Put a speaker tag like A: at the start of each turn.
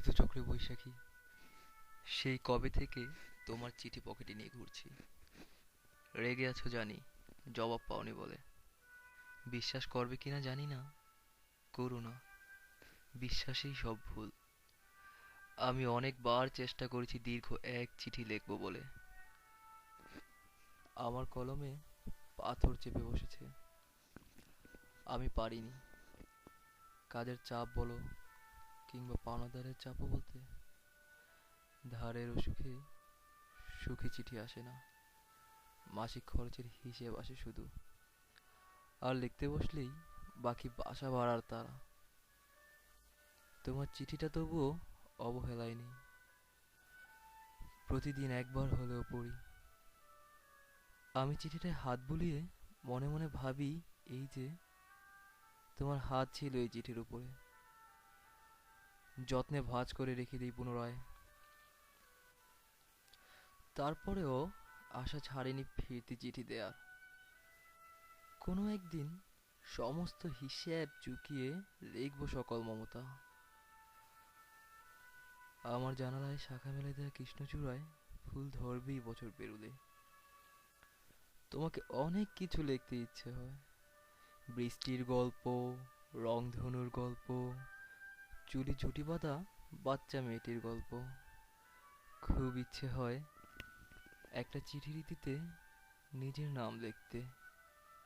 A: ঋতুচক্রে বৈশাখী, সেই কবে থেকে তোমার চিঠি পকেটে নিয়ে ঘুরছি। রেগে আছো জানি, জবাব পাওনি বলে। বিশ্বাস করবে কিনা জানি না, করো না। বিশ্বাসেই সব ভুল। আমি অনেকবার চেষ্টা করেছি দীর্ঘ এক চিঠি লিখবো বলে। আমার কলমে পাথর চেপে বসেছে। আমি পারিনি। কাজের চাপ বলো, কিংবা পাওনাদারের চাপও বলতে। ধারের অসুখে সুখী চিঠি আসে না, মাসিক খরচের হিসেব আসে শুধু। আর লিখতে বসলেই বাকি বাসা ভাড়ার তাড়া। তোমার চিঠিটা তবুও অবহেলায় নেই। প্রতিদিন একবার হলেও পড়ি। আমি চিঠিটায় হাত বুলিয়ে মনে মনে ভাবি, এই যে তোমার হাত ছিল এই চিঠির উপরে। যত্নে ভাঁজ করে রেখে দিই পুনরায়। তারপরেও আশা ছাড়েনি ফিরতি চিঠি দেয়ার। কোনো একদিন সমস্ত হিসেব চুকিয়ে লিখবো সকল মমতা। আমার জানালায় শাখা মেলে দেয়া কৃষ্ণচূড়ায় ফুল ধরবেই বছর পেরুলে। তোমাকে অনেক কিছু লিখতে ইচ্ছে হয়। বৃষ্টির গল্প, রংধনুর গল্প, চুলে ঝুঁটি বাঁধা বাচ্চা মেয়েটির গল্প। খুব ইচ্ছে হয় একটা চিঠি রীতিতে নিজের নাম লিখতে।